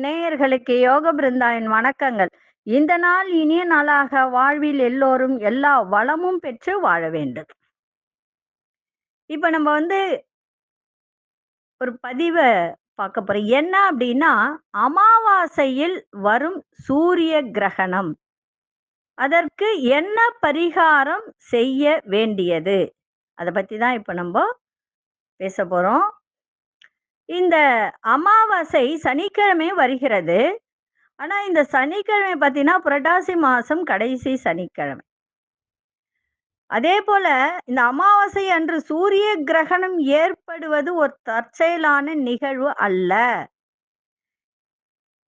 நேயர்களுக்கு யோக பிருந்தாவின் வணக்கங்கள். இந்த நாள் இனிய நாளாக வாழ்வில் எல்லோரும் எல்லா வளமும் பெற்று வாழ வேண்டும். இப்ப நம்ம ஒரு பதிவ பார்க்க போறோம். என்ன அப்படின்னா, அமாவாசையில் வரும் சூரிய கிரகணம். அதற்கு என்ன பரிகாரம் செய்ய வேண்டியது? அத பத்தி தான் இப்ப நம்ப பேச போறோம். இந்த அமாவாசை சனிக்கிழமை வருகிறது. ஆனா இந்த சனிக்கிழமை பார்த்தீங்கன்னா, புரட்டாசி மாசம் கடைசி சனிக்கிழமை. அதேபோல இந்த அமாவாசை அன்று சூரிய கிரகணம் ஏற்படுவது ஒரு தற்செயலான நிகழ்வு அல்ல.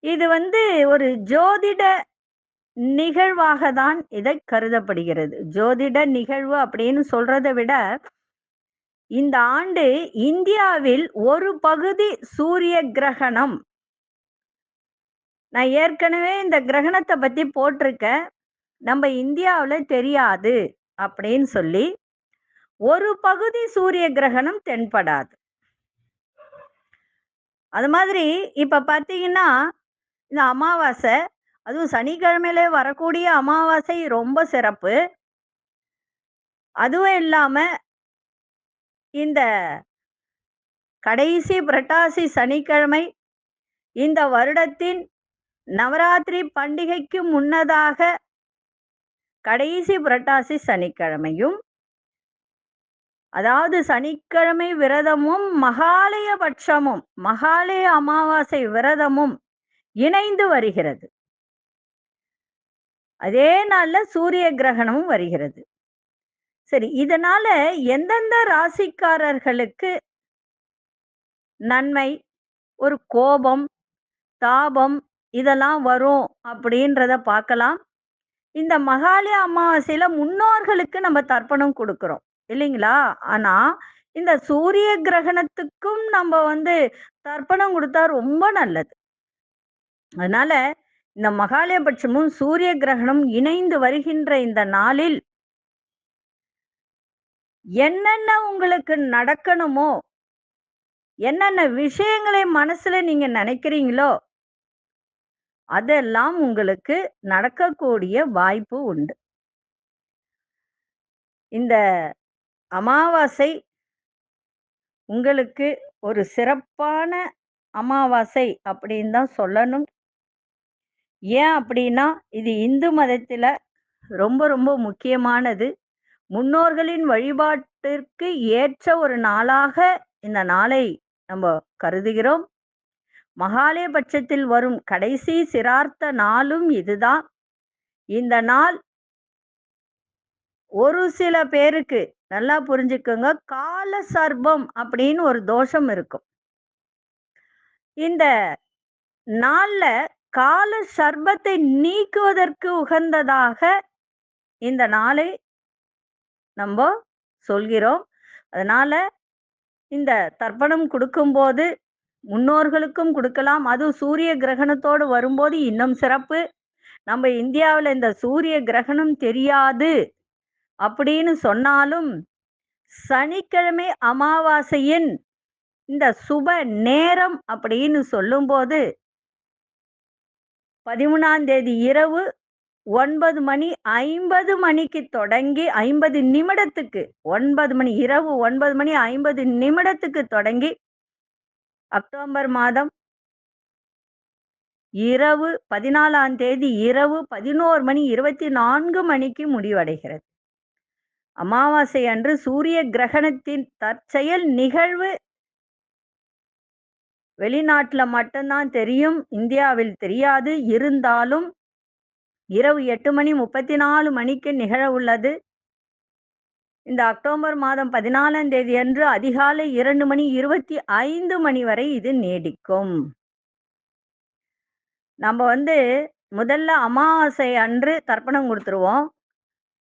இது ஒரு ஜோதிட நிகழ்வாக தான் இதை கருதப்படுகிறது. ஜோதிட நிகழ்வு அப்படின்னு சொல்றத விட, இந்த ஆண்டு இந்தியாவில் ஒரு பகுதி சூரிய கிரகணம், நான் ஏற்கனவே இந்த கிரகணத்தை பத்தி போட்டிருக்கேன். நம்ம இந்தியாவுல தெரியாது அப்படின்னு சொல்லி, ஒரு பகுதி சூரிய கிரகணம் தென்படாது. அது மாதிரி இப்ப பார்த்தீங்கன்னா, இந்த அமாவாசை, அதுவும் சனிக்கிழமையில வரக்கூடிய அமாவாசை ரொம்ப சிறப்பு. அதுவும் இல்லாம இந்த கடைசி புரட்டாசி சனிக்கிழமை, இந்த வருடத்தின் நவராத்திரி பண்டிகைக்கு முன்னதாக கடைசி புரட்டாசி சனிக்கிழமையும், அதாவது சனிக்கிழமை விரதமும் மகாலயபட்சமும், மகாலய அமாவாசை விரதமும் இணைந்து வருகிறது. அதே நாள்ல சூரிய கிரகணமும் வருகிறது. சரி, இதனால எந்தெந்த ராசிக்காரர்களுக்கு நன்மை, ஒரு கோபம், தாபம் இதெல்லாம் வரும் அப்படின்றத பார்க்கலாம். இந்த மகாலய அமாவாசையில முன்னோர்களுக்கு நம்ம தர்ப்பணம் கொடுக்கிறோம் இல்லைங்களா? ஆனா இந்த சூரிய கிரகணத்துக்கும் நம்ம தர்ப்பணம் கொடுத்தா ரொம்ப நல்லது. அதனால இந்த மகாலயபட்சமும் சூரிய கிரகணம் இணைந்து வருகின்ற இந்த நாளில் என்னென்ன உங்களுக்கு நடக்கணுமோ, என்னென்ன விஷயங்களை மனசுல நீங்க நினைக்கிறீங்களோ, அதெல்லாம் உங்களுக்கு நடக்கக்கூடிய வாய்ப்பு உண்டு. இந்த அமாவாசை உங்களுக்கு ஒரு சிறப்பான அமாவாசை அப்படின்னு தான் சொல்லணும். ஏன் அப்படின்னா, இது இந்து மதத்துல ரொம்ப ரொம்ப முக்கியமானது. முன்னோர்களின் வழிபாட்டிற்கு ஏற்ற ஒரு நாளாக இந்த நாளை நம்ம கருதுகிறோம். மகாலயபட்சத்தில் வரும் கடைசி சிரார்த்த நாளும் இதுதான். இந்த நாள் ஒரு சில பேருக்கு நல்லா புரிஞ்சுக்கோங்க, கால சர்ப்பம் அப்படின்னு ஒரு தோஷம் இருக்கும். இந்த நாள்ல கால சர்ப்பத்தை நீக்குவதற்கு உகந்ததாக இந்த நாளை நம்ம சொல்கிறோம். அதனால இந்த தர்ப்பணம் கொடுக்கும்போது முன்னோர்களுக்கும் கொடுக்கலாம். அதுவும் சூரிய கிரகணத்தோடு வரும்போது இன்னும் சிறப்பு. நம்ம இந்தியாவில் இந்த சூரிய கிரகணம் தெரியாது அப்படின்னு சொன்னாலும், சனிக்கிழமை அமாவாசையின் இந்த சுப நேரம் அப்படின்னு சொல்லும்போது 13ஆம் தேதி இரவு 9:50 மணிக்கு தொடங்கி 50 நிமிடத்துக்கு 9 மணி இரவு 9:50 தொடங்கி அக்டோபர் மாதம் இரவு 14ஆம் தேதி இரவு 11:24 மணிக்கு முடிவடைகிறது. அமாவாசை அன்று சூரிய கிரகணத்தின் தற்செயல் நிகழ்வு வெளிநாட்டுல மட்டும்தான் தெரியும், இந்தியாவில் தெரியாது. இருந்தாலும் இரவு 8:34 மணிக்கு நிகழ உள்ளது. இந்த அக்டோபர் மாதம் 14ஆம் தேதி அன்று அதிகாலை 2:25 மணி வரை இது நீடிக்கும். நம்ம முதல்ல அமாவாசை அன்று தர்ப்பணம் கொடுத்துருவோம்.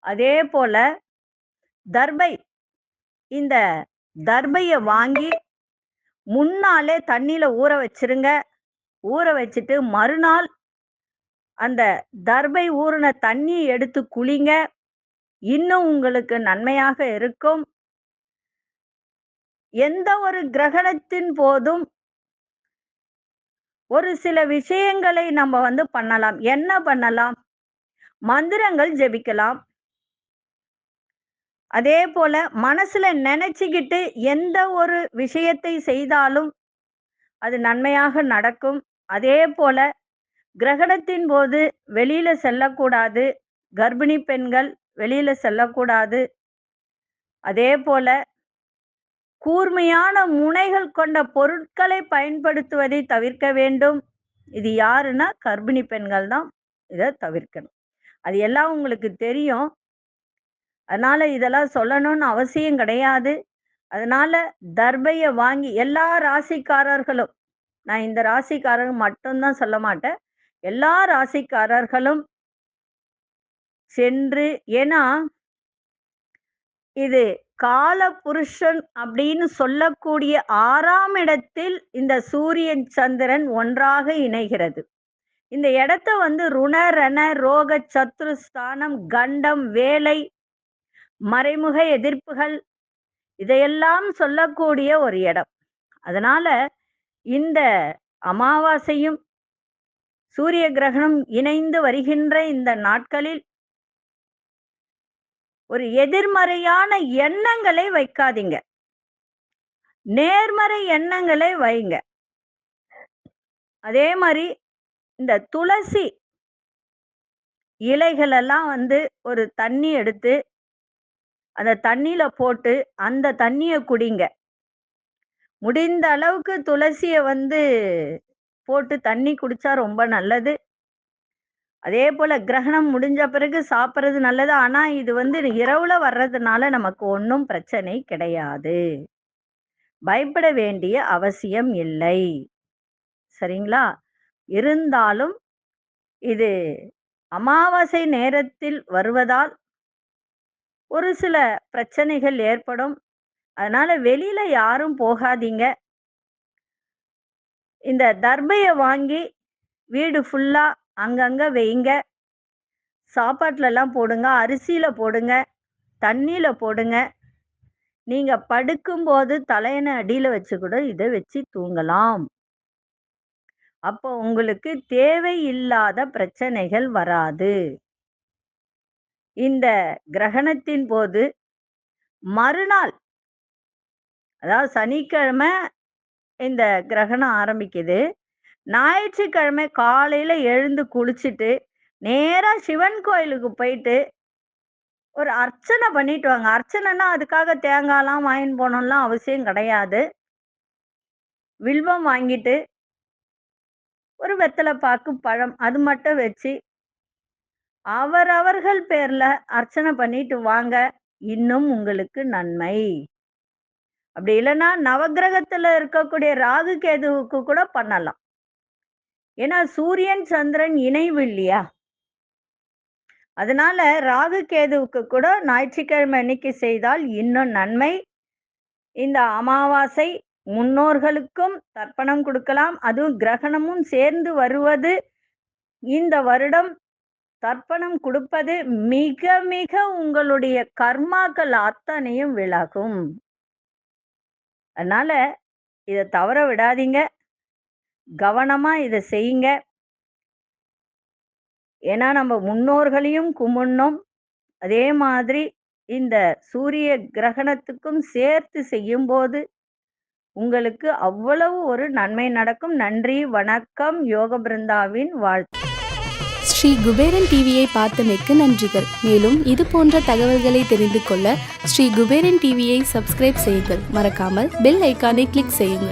அதே போல தர்பை, இந்த தர்பையை வாங்கி முன்னாலே தண்ணியில ஊற வச்சிருங்க. ஊற வச்சுட்டு மறுநாள் அந்த தர்பை ஊறின தண்ணியை எடுத்து குளிங்க. இன்னும் உங்களுக்கு நன்மையாக இருக்கும். எந்த ஒரு கிரகணத்தின் போதும் ஒரு சில விஷயங்களை நம்ம பண்ணலாம். என்ன பண்ணலாம்? மந்திரங்கள் ஜெபிக்கலாம். அதே போல மனசுல நினைச்சுக்கிட்டு எந்த ஒரு விஷயத்தை செய்தாலும் அது நன்மையாக நடக்கும். அதே போல கிரகணத்தின் போது வெளியில செல்லக்கூடாது. கர்ப்பிணி பெண்கள் வெளியில செல்லக்கூடாது. அதே போல கூர்மையான முனைகள் கொண்ட பொருட்களை பயன்படுத்துவதை தவிர்க்க வேண்டும். இது யாருன்னா கர்ப்பிணி பெண்கள் தான் இதை தவிர்க்கணும். அது எல்லாம் உங்களுக்கு தெரியும். அதனால இதெல்லாம் சொல்லணும்னு அவசியம் கிடையாது. அதனால தர்பையை வாங்கி எல்லா ராசிக்காரர்களும், நான் இந்த ராசிக்காரர்கள் மட்டும்தான் சொல்ல மாட்டேன், எல்லா ராசிக்காரர்களும் சென்று, ஏன்னா இது கால புருஷன் அப்படின்னு சொல்லக்கூடிய 6ஆம் இடத்தில் இந்த சூரியன் சந்திரன் ஒன்றாக இணைகிறது. இந்த இடத்த ருண ரண ரோக சத்ரு ஸ்தானம், கண்டம், வேலை, மறைமுக எதிர்ப்புகள் இதையெல்லாம் சொல்லக்கூடிய ஒரு இடம். அதனால இந்த அமாவாசையும் சூரிய கிரகணம் இணைந்து வருகின்ற இந்த நாட்களில் ஒரு எதிர்மறையான எண்ணங்களை வைக்காதீங்க. நேர்மறை எண்ணங்களை வைங்க. அதே மாதிரி இந்த துளசி இலைகள் எல்லாம் ஒரு தண்ணி எடுத்து அந்த தண்ணியில போட்டு அந்த தண்ணியை குடிங்க. முடிந்த அளவுக்கு துளசியை போட்டு தண்ணி குடிச்சா ரொம்ப நல்லது. அதே போல கிரகணம் முடிஞ்ச பிறகு சாப்பிட்றது நல்லது. ஆனா இது இரவுல வர்றதுனால நமக்கு ஒன்றும் பிரச்சனை கிடையாது. பயப்பட வேண்டிய அவசியம் இல்லை. சரிங்களா? இருந்தாலும் இது அமாவாசை நேரத்தில் வருவதால் ஒரு சில பிரச்சனைகள் ஏற்படும். அதனால வெளியில யாரும் போகாதீங்க. இந்த தர்பையை வாங்கி வீடு ஃபுல்லா அங்கங்க வைங்க. சாப்பாட்டுல எல்லாம் போடுங்க, அரிசியில போடுங்க, தண்ணியில போடுங்க. நீங்க படுக்கும்போது தலையணை அடியில வச்சு கூட இதை வச்சு தூங்கலாம். அப்போ உங்களுக்கு தேவையில்லாத பிரச்சனைகள் வராது. இந்த கிரகணத்தின் போது மறுநாள், அதாவது சனிக்கிழமை இந்த கிரகணம் ஆரம்பிக்குது. ஞாயிற்றுக்கிழமை காலையில எழுந்து குளிச்சுட்டு நேரா சிவன் கோயிலுக்கு போயிட்டு ஒரு அர்ச்சனை பண்ணிட்டு வாங்க. அர்ச்சனைனா அதுக்காக தேங்காய்லாம் வாங்கிட்டு போகணும்லாம் அவசியம் கிடையாது. வில்வம் வாங்கிட்டு ஒரு வெத்தலை பாக்கு, பழம் அது மட்டும் வச்சு அவரவர்கள் பேர்ல அர்ச்சனை பண்ணிட்டு வாங்க. இன்னும் உங்களுக்கு நன்மை. அப்படி இல்லைன்னா நவகிரகத்துல இருக்கக்கூடிய ராகு கேதுவுக்கு கூட பண்ணலாம். ஏன்னா சூரியன் சந்திரன் இணைவு இல்லையா? அதனால ராகு கேதுவுக்கு கூட ஞாயிற்றுக்கிழமை அன்னைக்கு செய்தால் இன்னும் நன்மை. இந்த அமாவாசை முன்னோர்களுக்கும் தர்ப்பணம் கொடுக்கலாம். அதுவும் கிரகணமும் சேர்ந்து வருவது, இந்த வருடம் தர்ப்பணம் கொடுப்பது மிக மிக உங்களுடைய கர்மாக்கள் அத்தனையும் விலகும். அதனால இதை தவற விடாதீங்க. கவனமா இதை செய்யுங்க. ஏன்னா நம்ம முன்னோர்களையும் கும்பிடணும். அதே மாதிரி இந்த சூரிய கிரகணத்துக்கும் சேர்த்து செய்யும்போது உங்களுக்கு அவ்வளவு ஒரு நன்மை நடக்கும். நன்றி, வணக்கம். யோக பிருந்தாவின் வாழ்த்து. ஸ்ரீ குபேரன் டிவியை பார்த்தமைக்கு நன்றிகள். மேலும் இது போன்ற தகவல்களை தெரிந்து கொள்ள ஸ்ரீ குபேரன் டிவியை சப்ஸ்கிரைப் செய்யுங்கள். மறக்காமல் பெல் ஐக்கானை கிளிக் செய்யுங்கள்.